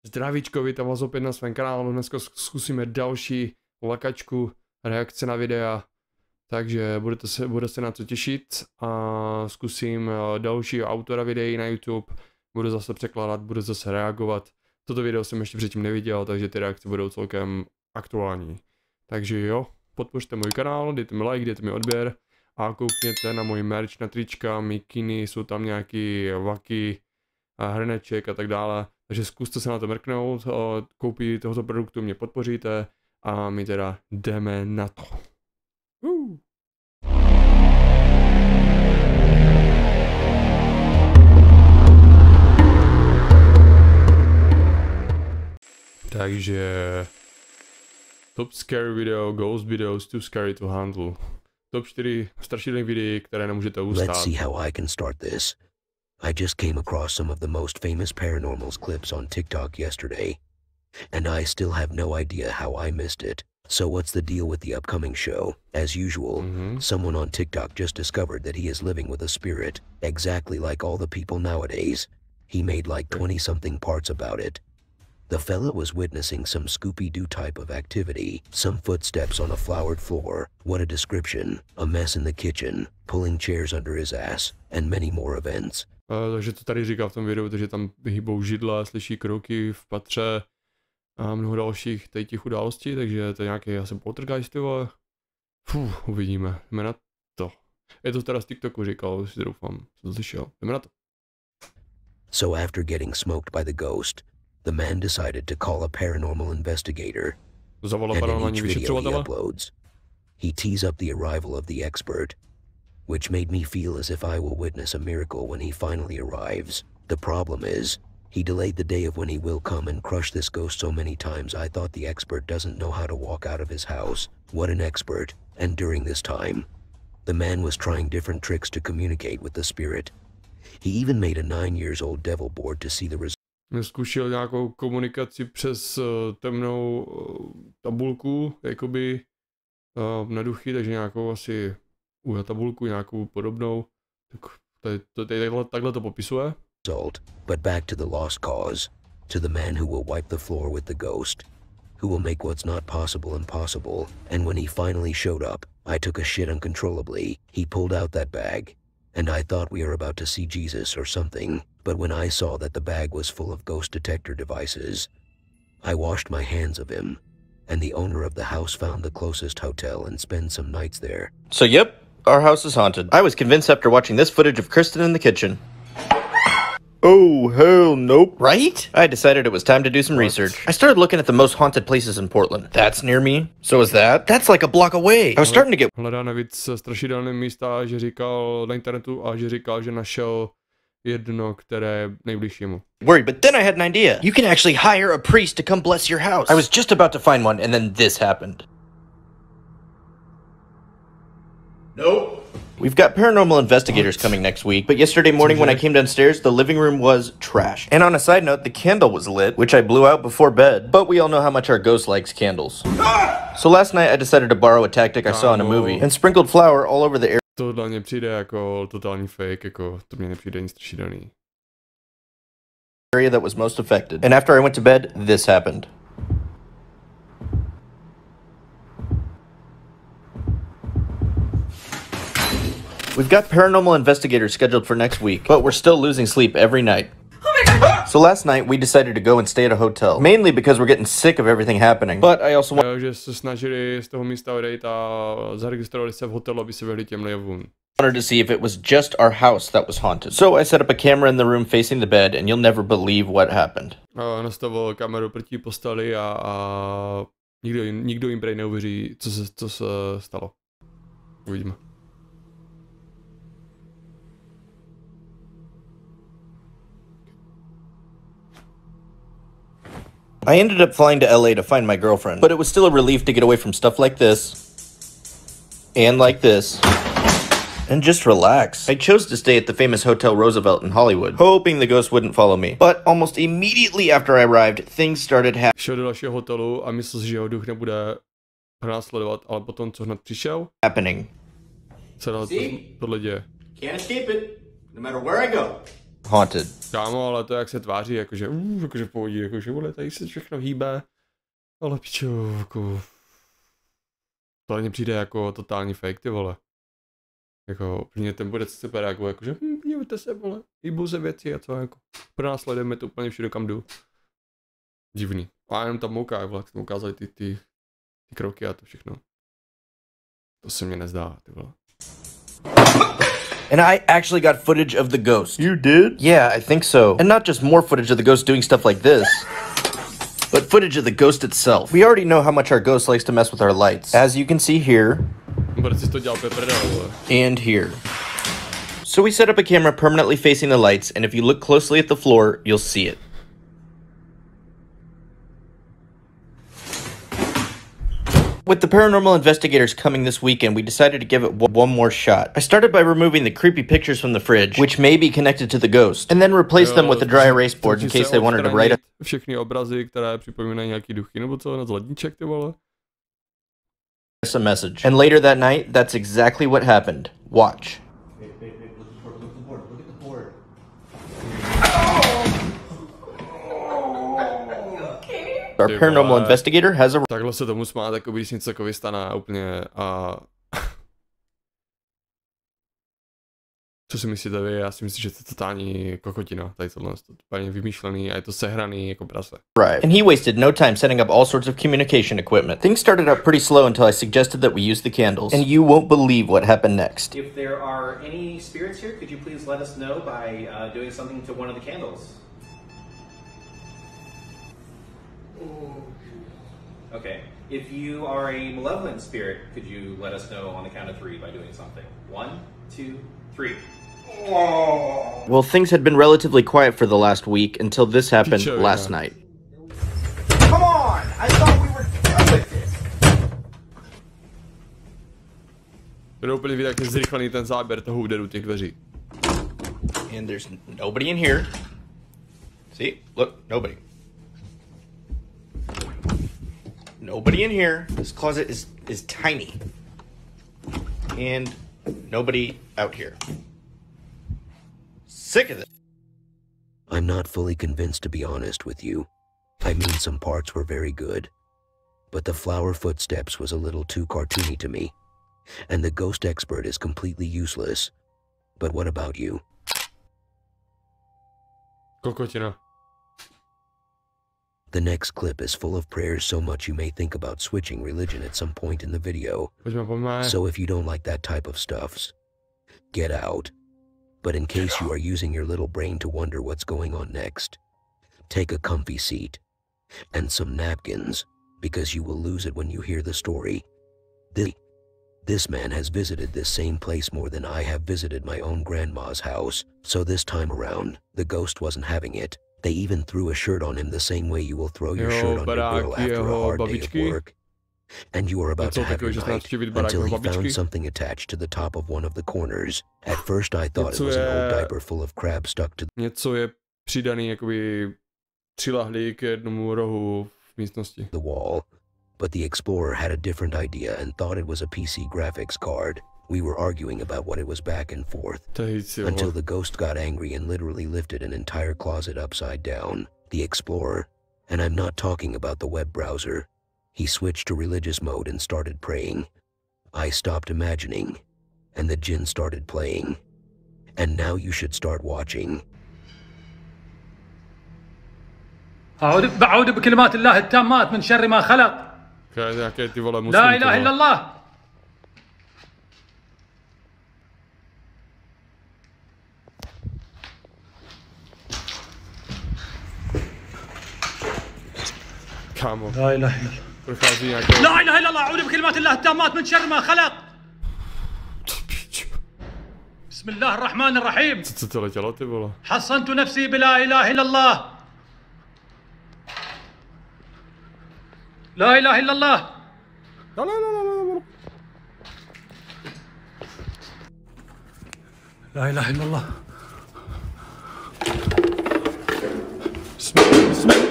Zdravíčko, vítám vás opět na svém kanálu, dneska zkusíme další lakačku, reakce na videa, takže bude se na co těšit a zkusím dalšího autora videí na YouTube, budu zase překládat, budu zase reagovat. Toto video jsem ještě předtím neviděl, takže ty reakce budou celkem aktuální. Takže jo, podpořte můj kanál, dejte mi like, dejte mi odběr a koukněte na můj merch, na trička, mikiny, jsou tam nějaký vaky, hrneček a tak dále. Takže zkuste se na to mrknout, koupí tohoto produktu mě podpoříte a my teda jdeme na to. Takže top scary video, ghost videos too scary to handle. Top 4 strašidelných videí, které nemůžete ustát. Let's see how I can start this. I just came across some of the most famous paranormals clips on TikTok yesterday, and I still have no idea how I missed it. So what's the deal with the upcoming show? As usual, someone on TikTok just discovered that he is living with a spirit, exactly like all the people nowadays. He made like 20-something parts about it. The fella was witnessing some Scooby-Doo type of activity, some footsteps on a flowered floor, what a description, a mess in the kitchen, pulling chairs under his ass, and many more events. Takže to tady říká v tom videu, takže tam hýbou židle, slyší kroky v patře a mnoho dalších těch událostí, takže to je nějaký asi poltergeist, ty vole. Uvidíme, jdeme na to. Je to teda z TikToku říkal, si doufám, jsem to slyšel, jdeme na to. So after getting smoked by the ghost, the man decided to call a paranormal investigator. And in each video he uploads, he tees up the arrival of the expert, which made me feel as if I will witness a miracle when he finally arrives. The problem is, he delayed the day of when he will come and crush this ghost so many times I thought the expert doesn't know how to walk out of his house. What an expert. And during this time, the man was trying different tricks to communicate with the spirit. He even made a 9-year-old devil board to see the results. Zkušil nějakou komunikaci přes temnou tabulku, jakoby na duchy, takže nějakou asi tabulku, nějakou podobnou. Takhle to popisuje. But back to the lost cause, to the man who will wipe the floor with the ghost, who will make what's not possible impossible. And when he finally showed up, I took a shit uncontrollably. He pulled out that bag, and I thought we were about to see Jesus or something. But when I saw that the bag was full of ghost detector devices, I washed my hands of him, and the owner of the house found the closest hotel and spent some nights there. So yep, our house is haunted. I was convinced after watching this footage of Kristen in the kitchen. Oh, hell nope. Right? I decided it was time to do some research. I started looking at the most haunted places in Portland. That's near me. So is that? That's like a block away. I was starting to get... Hledá navíc strašidelné místa, že říkal na internetu a že říkal, že našel jedno, které je nejbližší mu. Worried, but then I had an idea. You can actually hire a priest to come bless your house. I was just about to find one, and then this happened. Nope. We've got paranormal investigators coming next week, but yesterday morning when I came downstairs, the living room was trash. And on a side note, the candle was lit, which I blew out before bed, but we all know how much our ghost likes candles. So last night I decided to borrow a tactic I saw in a movie and sprinkled flour all over the area. Tohle mně přijde jako totální fake, jako to mě nepřijde nic strašidelný. Area that was most affected. And after I went to bed, this happened. We've got paranormal investigators scheduled for next week, but we're still losing sleep every night. So last night we decided to go and stay at a hotel, mainly because we're getting sick of everything happening. But I also že se snažili z toho místa odejít a zaregistrovali se v hotelu, aby se vyhli těm jevům. Wanted to see if it was just our house that was haunted. So I set up a camera in the room facing the bed, and you'll never believe what happened. Nastavil kameru proti posteli a nikdo jim prej neuvěří, co se stalo. Uvidíme. I ended up flying to LA to find my girlfriend, but it was still a relief to get away from stuff like this, and like this, and just relax. I chose to stay at the famous Hotel Roosevelt in Hollywood, hoping the ghost wouldn't follow me. But almost immediately after I arrived, things started happening. Šel do našeho hotelu a myslel, že jeho duch nebude pronásledovat, ale potom, co hned přišel, se tohle děje. Can't escape it, no matter where I go. haunted. Kámo, ale to jak se tváří, jakože v pohodě, jakože vole, tady se všechno hýbe. Ale pičo, jako... To ani přijde jako totální fake, ty vole. Jako, prvně ten bude super reaguje, jakože podívejte se, vole, hýbou se věci a co, jako, pronásledujeme to úplně všude, kam jdu. Divný. A jenom tam mouká, vole, jak jsme ukázali ty kroky a to všechno. To se mně nezdá, ty vole. And I actually got footage of the ghost. You did? Yeah, I think so. And not just more footage of the ghost doing stuff like this, but footage of the ghost itself. We already know how much our ghost likes to mess with our lights. As you can see here, and here. So we set up a camera permanently facing the lights, and if you look closely at the floor, you'll see it. With the paranormal investigators coming this weekend, we decided to give it one more shot. I started by removing the creepy pictures from the fridge, which may be connected to the ghost, and then replaced them with a dry erase board in case they wanted to write všechny obrazy, které připomínají nějaký duchy, nebo co, na zledníček, ty vole. A message. And later that night, that's exactly what happened. Watch. Look at the board. Look at the board. Our paranormal investigator has a... Takhle se tomu smát, jako když něco takový stane úplně a... Co si myslíte vy? Já si myslím, že to je totální kokotina. Tady tohle je úplně vymýšlený a je to sehraný jako prase. Right. And he wasted no time setting up all sorts of communication equipment. Things started out pretty slow until I suggested that we use the candles. And you won't believe what happened next. If there are any spirits here, could you please let us know by doing something to one of the candles? Okay. If you are a malevolent spirit, could you let us know on the count of 3 by doing something? 1, 2, 3. Well, things had been relatively quiet for the last week until this happened last night. Come on! I thought we were done with this! To je úplně vidět, jak je zrychlený ten záběr toho úderu těch dveří. And there's nobody in here. See? Look, nobody. Nobody in here. This closet is tiny. And nobody out here. Sick of it. I'm not fully convinced, to be honest with you. I mean, some parts were very good. But the flower footsteps was a little too cartoony to me. And the ghost expert is completely useless. But what about you? Kokotina. The next clip is full of prayers so much you may think about switching religion at some point in the video. So if you don't like that type of stuffs, get out. But in case you are using your little brain to wonder what's going on next, take a comfy seat and some napkins, because you will lose it when you hear the story. This man has visited this same place more than I have visited my own grandma's house, so this time around, the ghost wasn't having it. They even threw a shirt on him the same way you will throw your shirt on your girl after a hard day of work. And you are about to have your night until he found something attached to the top of one of the corners. At first I thought it was an old diaper full of crabs stuck to něco je přidaný, jakoby přilahlý k jednomu rohu v místnosti. The wall, but the explorer had a different idea and thought it was a PC graphics card. We were arguing about what it was back and forth until the ghost got angry and literally lifted an entire closet upside down. The explorer, and I'm not talking about the web browser, he switched to religious mode and started praying. I stopped imagining, and the djinn started playing. And now you should start watching. أعوذ بكلمات الله التامات من شر ما خلق. لا إله إلا الله. لا إله إلا الله. لا إله إلا الله. أعوذ بكلمات الله التامات من شر ما خلق. بسم الله الرحمن الرحيم. حصنت نفسي بلا إله إلا الله. لا إله إلا الله. لا لا لا لا لا إله إلا الله. بسم الله بسم الله.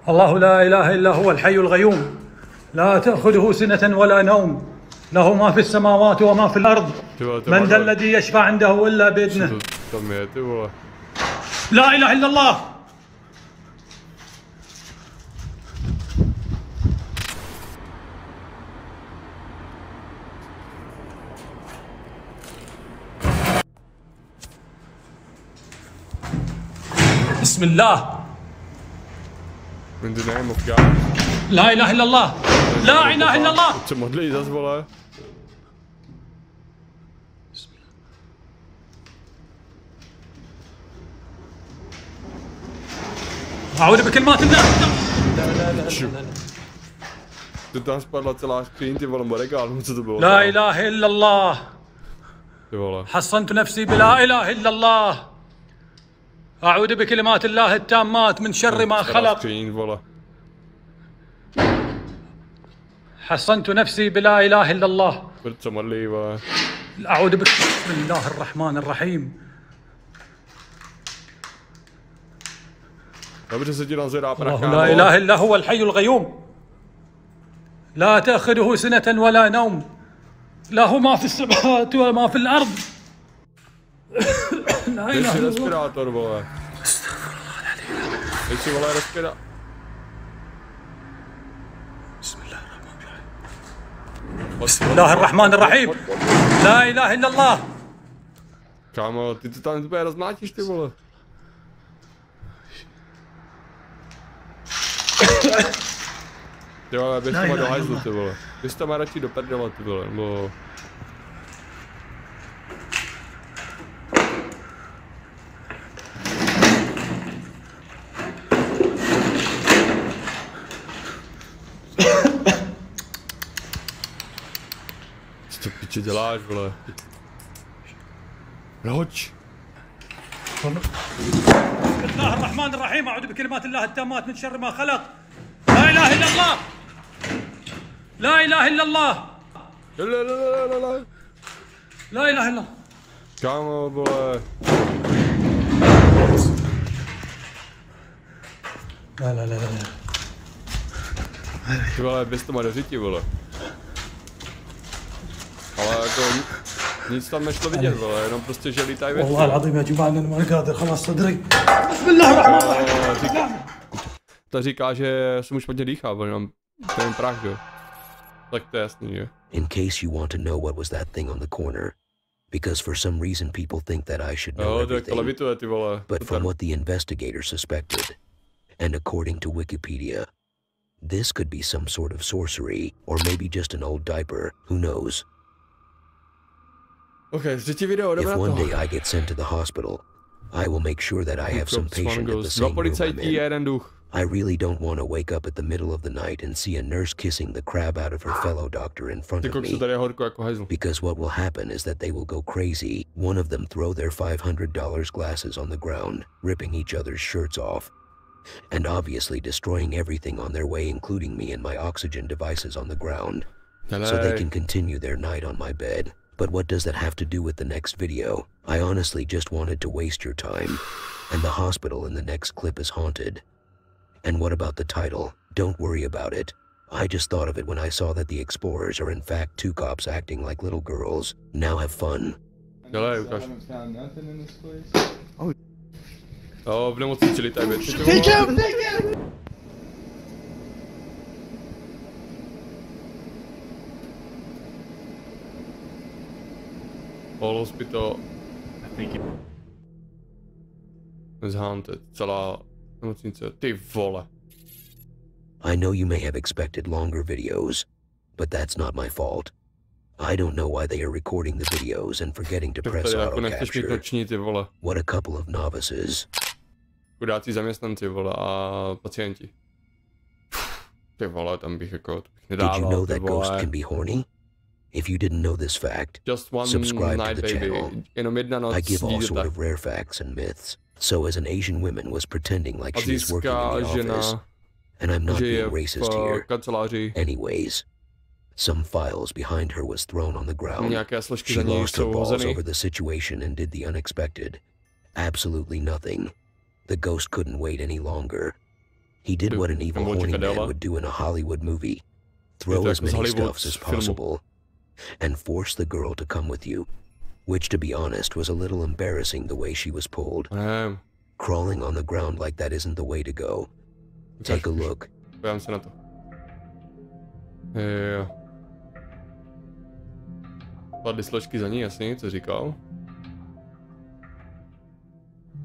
الله لا إله إلا هو الحي القيوم لا تأخذه سنة ولا نوم له ما في السماوات وما في الأرض من ذا الذي يشفع عنده إلا بإذنه لا إله إلا الله. بسم الله. In the name of God. لا إله إلا الله. لا إله إلا الله. Co modlí zas, vole. أعوذ بكلمات الله. To tam spadla celá skříň, ty vole, regál, co to bylo? لا إله إلا الله. Ty vole. حصنت نفسي بلا إله إلا الله. أعوذ بكلمات الله التامات من شر ما خلق. حصنت نفسي بلا إله إلا الله. أعوذ بسم الله الرحمن الرحيم. الله لا إله إلا هو الحي القيوم لا تأخذه سنة ولا نوم له ما في السماوات وما في الأرض. لا إله إلا الله. استغفر الله العلي. بسم الله الرحمن الرحيم. لا إله إلا الله. Kámo, ty to tam úplně rozmlátíš, ty vole. Ty vole, běž to do hajzlu, ty vole. Běž to má radši do prdele, ty vole, nebo... Co piče děláš, vole? Proč? بسم الله الرحمن الرحيم. أعوذ بكلمات الله التامات من شر ما خلق. لا إله إلا الله. لا إله إلا الله. لا لا لا لا لا. لا إله إلا الله. Kámo, vole. لا لا لا لا. Ty vole, bys to má do řiti, vole. Ale jako nic tam nešlo vidět, vole, jenom prostě, že lítají věci. والله العظيم يا جماعة أنا ما قادر خلاص صدري. بسم الله الرحمن الرحيم. Ta říká, že se mu špatně dýchá, vole, jenom ten prach, jo. Tak to je jasný, jo. In case you want to know what was that thing on the corner, because for some reason people think that I should know everything, but from what the investigator suspected, and according to Wikipedia, this could be some sort of sorcery, or maybe just an old diaper, who knows. Okay, if one day I get sent to the hospital, I will make sure that I have some patient at the same room I'm in. I really don't want to wake up at the middle of the night and see a nurse kissing the crap out of her fellow doctor in front of me. Because what will happen is that they will go crazy, one of them throw their $500 glasses on the ground, ripping each other's shirts off, and obviously destroying everything on their way, including me and my oxygen devices on the ground, so they can continue their night on my bed. But what does that have to do with the next video? I honestly just wanted to waste your time. And the hospital in the next clip is haunted. And what about the title? Don't worry about it. I just thought of it when I saw that the explorers are in fact two cops acting like little girls. Now have fun. Oh, v nemocnici lítají věci. Take him! Take him! All hospital is haunted. Celá nemocnice. Ty vole. I know you may have expected longer videos, but that's not my fault. I don't know why they are recording the videos and forgetting to press auto capture. What a couple of novices. Chudáci zaměstnanci, vole, a pacienti. Ty vole, tam bych jako nedával. Did you know that ghost can be horny? If you didn't know this fact, subscribe to the channel. I give all sort of rare facts and myths. So as an Asian woman was pretending like she was working in the office, and I'm not being racist here. Anyways, some files behind her was thrown on the ground. She lost her balls over the situation and did the unexpected. Absolutely nothing. The ghost couldn't wait any longer. He did what an evil horny man would do in a Hollywood movie. Throw as many stuffs as possible. and force the girl to come with you, which, to be honest, was a little embarrassing the way she was pulled. Crawling on the ground like that isn't the way to go. Take a look. Podívám se na to. Jo. Padly složky za ní, jasně, co říkal.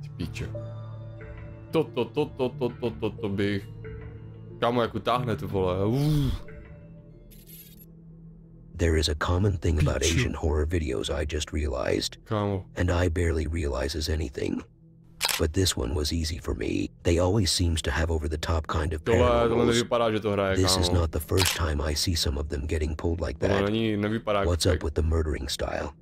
Ty píče. To bych... Kámo, jak utáhne to, vole. There is a common thing about Asian horror videos I just realized. Kámo. And I barely realize as anything. But this one was easy for me. They always seems to have over-the-top kind of paranormals. This is not the first time I see some of them getting pulled like that. What's up with the murdering style?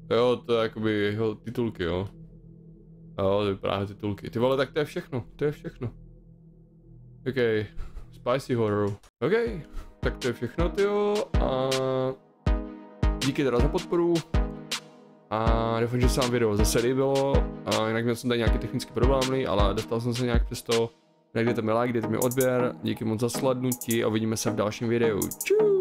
Jo, to je jakoby jeho titulky, jo. Jo, to vypadá titulky. Ty vole, tak to je všechno. OK, spicy horror. OK, tak to je všechno, tyjo. A díky teda za podporu. A doufám, že se vám video zase líbilo. A jinak měl jsem tady nějaké technické problémy, ale dostal jsem se nějak přes to. Dejte mi like, dejte mi odběr. Díky moc za slednutí a uvidíme se v dalším videu. Čus!